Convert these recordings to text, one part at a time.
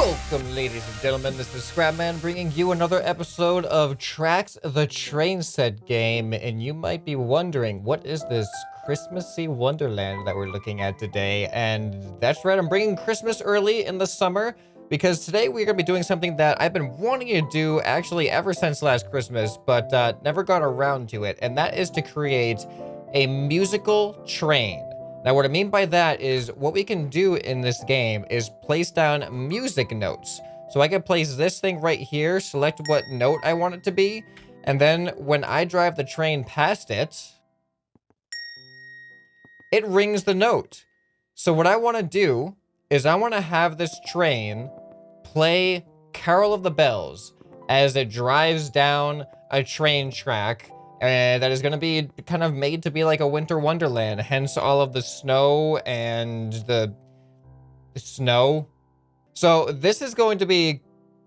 Welcome, ladies and gentlemen. This is ScrapMan bringing you another episode of Tracks the Train Set game. And you might be wondering, what is this Christmassy wonderland that we're looking at today? And that's right, I'm bringing Christmas early in the summer because today we're going to be doing something that I've been wanting to do actually ever since last Christmas, but never got around to it. And that is to create a musical train. Now, what I mean by that is what we can do in this game is place down music notes. So I can place this thing right here, select what note I want it to be, and then when I drive the train past it, it rings the note. So what I want to do is I want to have this train play Carol of the Bells as it drives down a train track. And that is going to be kind of made to be like a winter wonderland, hence all of the snow and the snow. So this is going to be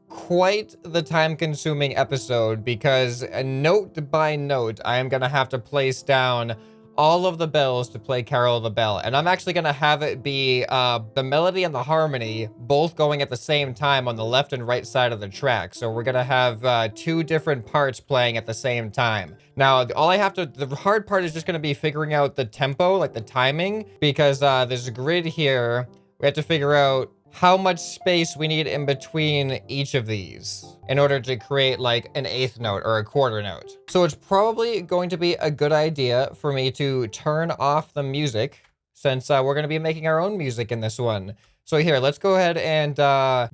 quite the time-consuming episode because note by note, I am going to have to place down all of the bells to play Carol of the Bell. And I'm actually going to have it be the melody and the harmony both going at the same time on the left and right side of the track. So we're going to have two different parts playing at the same time. Now, the hard part is just going to be figuring out the tempo, like the timing, because there's a grid here. We have to figure out how much space we need in between each of these in order to create like an eighth note or a quarter note. So it's probably going to be a good idea for me to turn off the music since we're going to be making our own music in this one. So here, let's go ahead and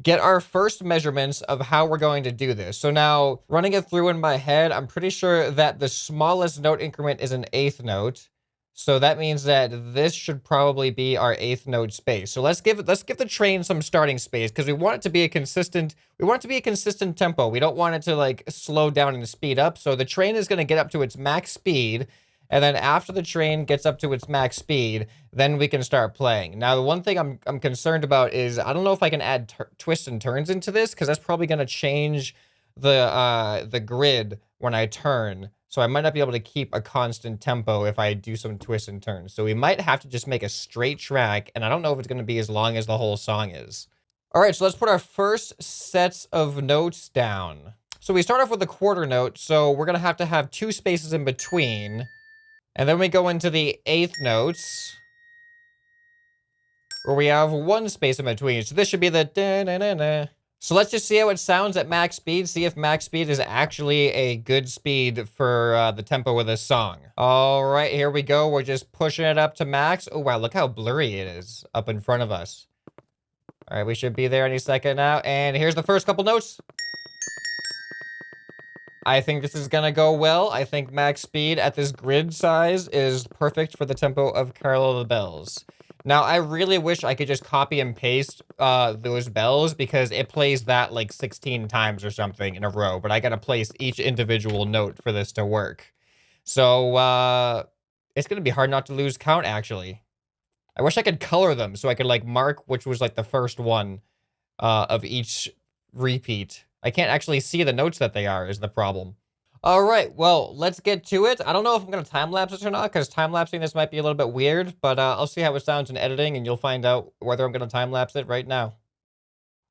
get our first measurements of how we're going to do this. So now, running it through in my head, I'm pretty sure that the smallest note increment is an eighth note. So that means that this should probably be our eighth note space. So let's give the train some starting space because we want it to be a consistent tempo. We don't want it to like slow down and speed up. So the train is going to get up to its max speed. And then after the train gets up to its max speed, then we can start playing. Now, the one thing I'm concerned about is I don't know if I can add twists and turns into this because that's probably going to change the grid when I turn. So I might not be able to keep a constant tempo if I do some twists and turns. So we might have to just make a straight track, and I don't know if it's going to be as long as the whole song is. All right, so let's put our first sets of notes down. So we start off with a quarter note, so we're going to have two spaces in between. And then we go into the eighth notes, where we have one space in between. So this should be the da-na-na-na. So let's just see how it sounds at max speed, see if max speed is actually a good speed for the tempo of this song. All right, here we go. We're just pushing it up to max. Oh, wow, look how blurry it is up in front of us. All right, we should be there any second now. And here's the first couple notes. I think this is gonna go well. I think max speed at this grid size is perfect for the tempo of Carol of the Bells. Now, I really wish I could just copy and paste those bells because it plays that like 16 times or something in a row, but I gotta place each individual note for this to work. So, it's gonna be hard not to lose count, actually. I wish I could color them so I could like mark which was like the first one of each repeat. I can't actually see the notes that they are is the problem. All right, well, let's get to it. I don't know if I'm going to time-lapse this or not, because time-lapsing this might be a little bit weird, but I'll see how it sounds in editing, and you'll find out whether I'm going to time-lapse it right now.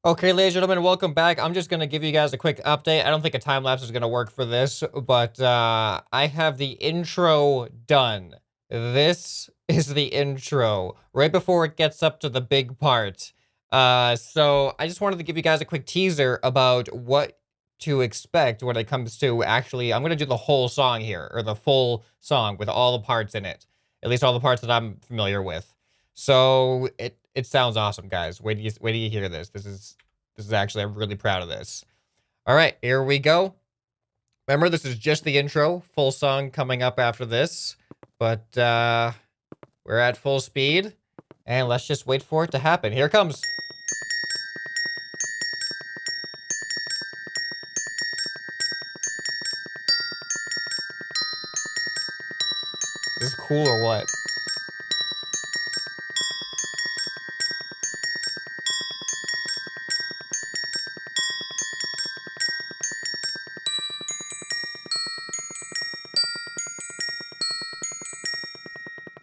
Okay, ladies and gentlemen, welcome back. I'm just going to give you guys a quick update. I don't think a time-lapse is going to work for this, but I have the intro done. This is the intro, right before it gets up to the big part. So I just wanted to give you guys a quick teaser about what to expect when it comes to actually, I'm going to do the whole song here, or the full song with all the parts in it. At least all the parts that I'm familiar with. So it sounds awesome, guys. Wait till you hear this. This is actually, I'm really proud of this. All right, here we go. Remember, this is just the intro. Full song coming up after this. But we're at full speed. And let's just wait for it to happen. Here it comes. Is this cool or what?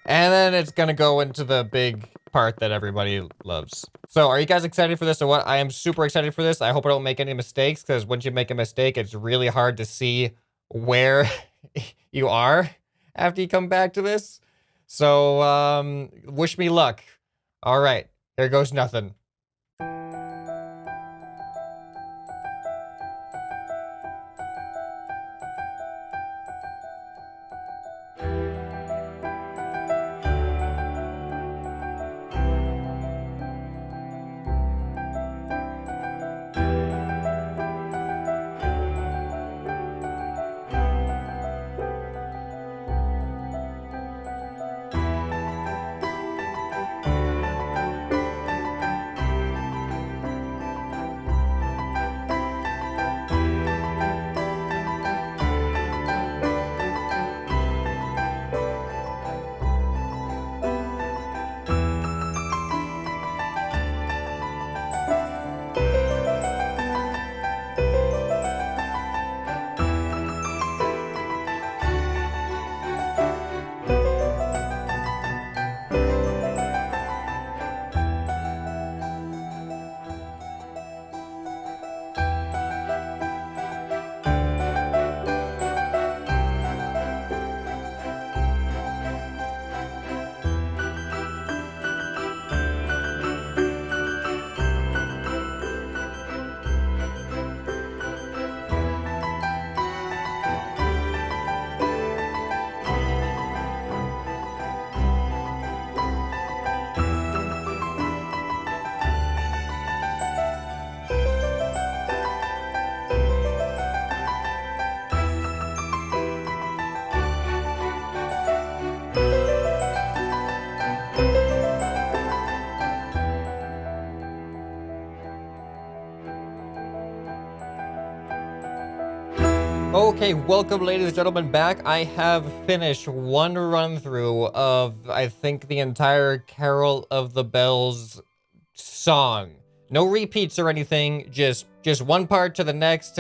And then it's gonna go into the big part that everybody loves. So are you guys excited for this or what? I am super excited for this. I hope I don't make any mistakes, because once you make a mistake, it's really hard to see where you are after you come back to this. So wish me luck. All right, here goes nothing. Okay, welcome ladies and gentlemen back. I have finished one run through of, I think, the entire Carol of the Bells song. No repeats or anything, just one part to the next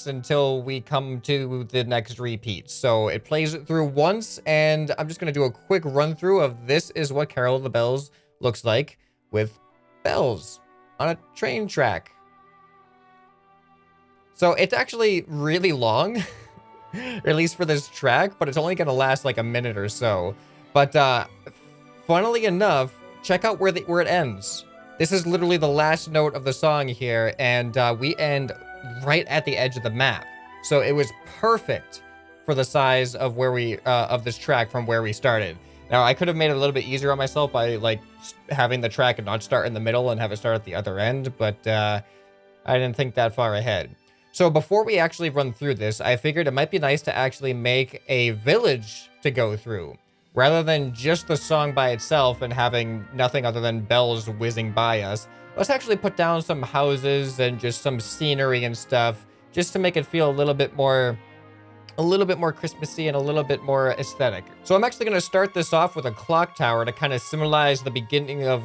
until we come to the next repeat. So it plays it through once, and I'm just gonna do a quick run through of this is what Carol of the Bells looks like with bells on a train track. So it's actually really long, at least for this track, but it's only gonna last like a minute or so. But funnily enough, check out where it ends. This is literally the last note of the song here, and we end right at the edge of the map. So it was perfect for the size of where we of this track from where we started. Now I could have made it a little bit easier on myself by like having the track and not start in the middle and have it start at the other end, but I didn't think that far ahead. So before we actually run through this, I figured it might be nice to actually make a village to go through, rather than just the song by itself and having nothing other than bells whizzing by us. Let's actually put down some houses and just some scenery and stuff, just to make it feel a little bit more Christmassy and a little bit more aesthetic. So I'm actually going to start this off with a clock tower to kind of symbolize the beginning of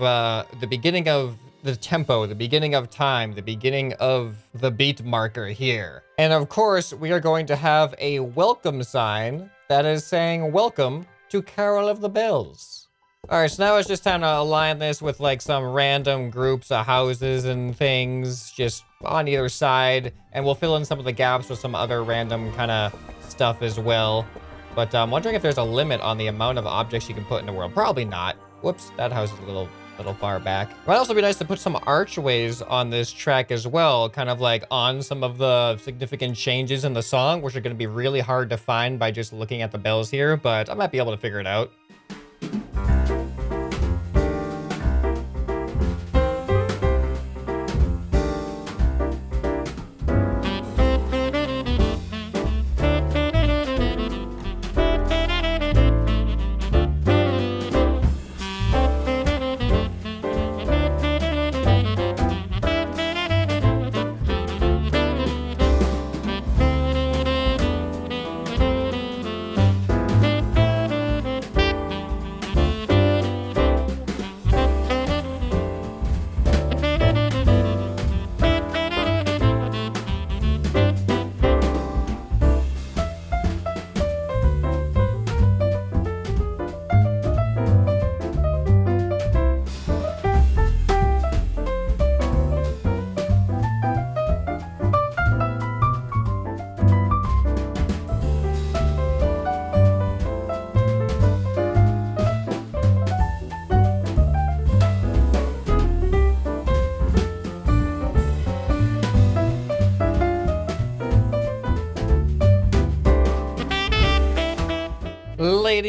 the tempo, the beginning of time, the beginning of the beat marker here. And of course, we are going to have a welcome sign that is saying welcome to Carol of the Bells. All right, so now it's just time to align this with like some random groups of houses and things just on either side, and we'll fill in some of the gaps with some other random kind of stuff as well. But I'm wondering if there's a limit on the amount of objects you can put in the world. Probably not. Whoops, that house is a little far back. It might also be nice to put some archways on this track as well, kind of like on some of the significant changes in the song, which are going to be really hard to find by just looking at the bells here, but I might be able to figure it out.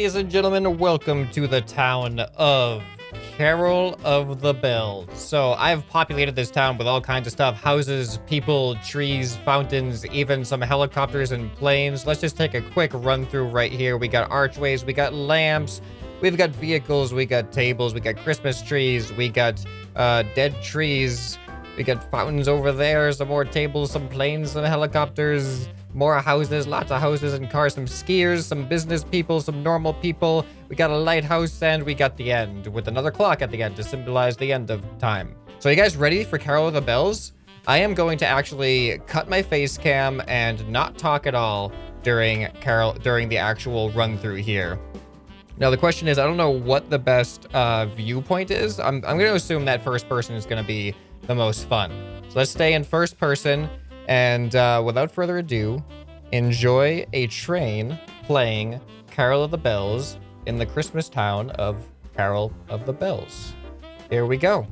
ladies and gentlemen, welcome to the town of Carol of the Bells. So I've populated this town with all kinds of stuff: houses, people, trees, fountains, even some helicopters and planes. Let's just take a quick run through right here. We got archways, we got lamps, we've got vehicles, we got tables, we got Christmas trees, we got dead trees, we got fountains over there, some more tables, some planes, some helicopters, more houses, lots of houses and cars, some skiers, some business people, some normal people. We got a lighthouse, and we got the end with another clock at the end to symbolize the end of time. So you guys ready for Carol of the Bells? I am going to actually cut my face cam and not talk at all during the actual run through here. Now the question is, I don't know what the best viewpoint is. I'm going to assume that first person is going to be the most fun. So let's stay in first person. And without further ado, enjoy a train playing Carol of the Bells in the Christmas town of Carol of the Bells. Here we go.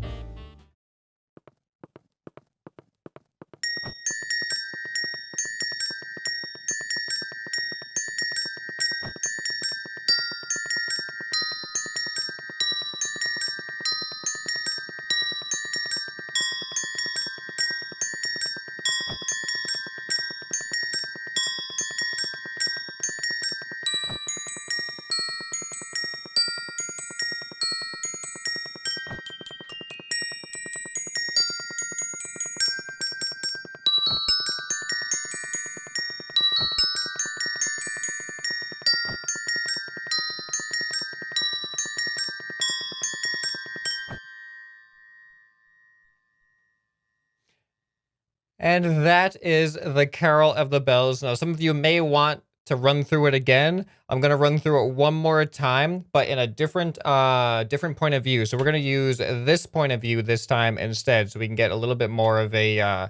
And that is the Carol of the Bells. Now, some of you may want to run through it again. I'm going to run through it one more time, but in a different point of view. So we're going to use this point of view this time instead, so we can get a little bit more of a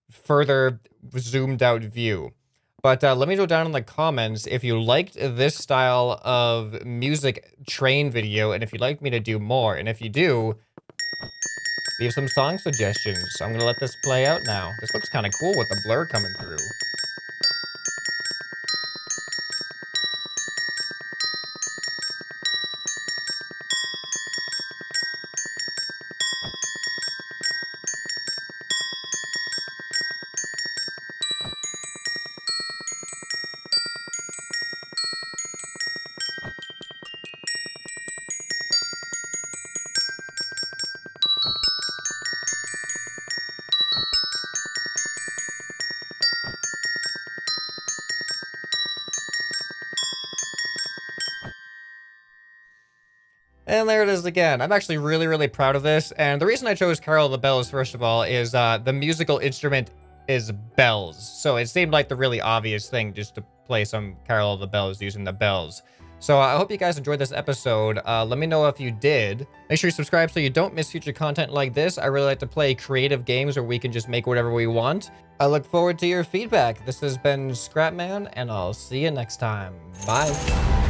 further zoomed out view. But let me go down in the comments if you liked this style of music train video, and if you'd like me to do more. And if you do, leave some song suggestions. I'm gonna let this play out now. This looks kind of cool with the blur coming through. And there it is again. I'm actually really, really proud of this. And the reason I chose Carol of the Bells, first of all, is the musical instrument is bells. So it seemed like the really obvious thing just to play some Carol of the Bells using the bells. So I hope you guys enjoyed this episode. Let me know if you did. Make sure you subscribe so you don't miss future content like this. I really like to play creative games where we can just make whatever we want. I look forward to your feedback. This has been ScrapMan, and I'll see you next time. Bye.